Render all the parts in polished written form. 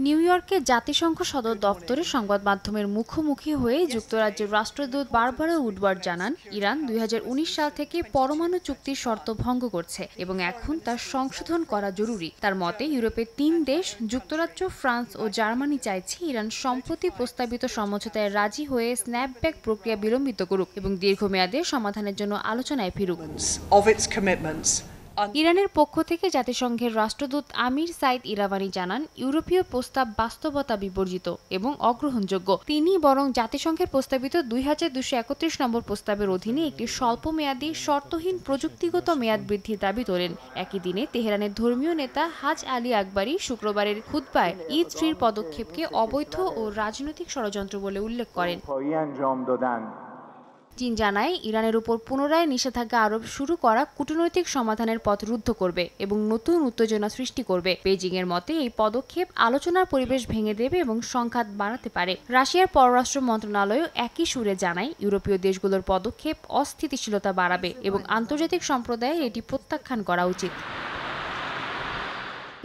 New ইয়র্কে জাতিসংঘ সদর দপ্তরে সংবাদ মাধ্যমের মুখোমুখি হয়ে যুক্তরাজ্যের রাষ্ট্রদূত বারবারা উডওয়ার্ড জানান, ইরান ২০১৯ সাল থেকে পরমাণু চুক্তির শর্ত ভঙ্গ করছে এবং এখন তার সংশোধন করা জরুরি। তার মতে, ইউরোপের ৩ দেশ যুক্তরাজ্য, ফ্রান্স ও জার্মানি চাইছে ইরান সম্প্রতি প্রস্তাবিত সমঝোতায় রাজি হয়ে স্ন্যাপব্যাক প্রক্রিয়া বিলম্বিত করুক এবং দীর্ঘমেয়াদে সমাধানের জন্য আলোচনায় ফিরুক। ইরানের পক্ষ থেকে জাতিসংঘের রাষ্ট্রদূত আমির সাইদ ইরাভানি জানান, ইউরোপীয় প্রস্তাব বাস্তবতা বিবর্জিত এবং অগ্রহণযোগ্য। তিনি বরং জাতিসংঘের প্রস্তাবিত ২২৩১ নম্বর প্রস্তাবের অধীনে একটি স্বল্পমেয়াদী শর্তহীন প্রযুক্তিগত মেয়াদ বৃদ্ধির দাবি তোলেন। একই দিনে তেহরানের ধর্মীয় নেতা হাজ আলী আকবরী শুক্রবারের খুতবায় ঈদ-3 পদক্ষেপকে অবৈধ ও রাজনৈতিক ষড়যন্ত্র বলে উল্লেখ করেন। চীন জানায়, ইরানের উপর পুনরায় নিষেধাজ্ঞা আরোপ শুরু করা কূটনৈতিক সমাধানের পথ রুদ্ধ করবে এবং নতুন উত্তেজনা সৃষ্টি করবে। বেজিংয়ের মতে, এই পদক্ষেপ আলোচনার পরিবেশ ভেঙে দেবে এবং সংঘাত বাড়াতে পারে। রাশিয়ার পররাষ্ট্র মন্ত্রণালয়ও একই সুরে জানায়, ইউরোপীয় দেশগুলোর পদক্ষেপ অস্থিতিশীলতা বাড়াবে এবং আন্তর্জাতিক সম্প্রদায়ের এটি প্রত্যাখ্যান করা উচিত।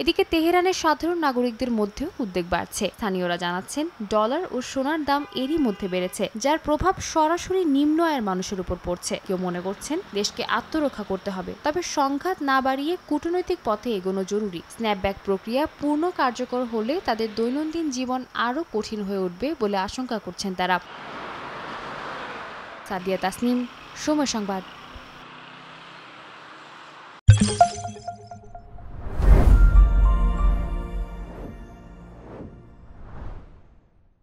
এদিকে তেহরানের সাধারণ নাগরিকদের মধ্যেও উদ্বেগ বাড়ছে। স্থানীয়রা জানাচ্ছেন, ডলার ও সোনার দাম এরই মধ্যে বেড়েছে, যার প্রভাব সরাসরি নিম্ন আয়ের মানুষের উপর পড়ছে। কেউ মনে করছেন, দেশকে আত্মরক্ষা করতে হবে, তবে সংঘাত না বাড়িয়ে কূটনৈতিক পথে এগোনো জরুরি। স্ন্যাপব্যাক প্রক্রিয়া পূর্ণ কার্যকর হলে তাদের দৈনন্দিন জীবন আরও কঠিন হয়ে উঠবে বলে আশঙ্কা করছেন তারা। সাদিয়া তাসনিম, সময় সংবাদ।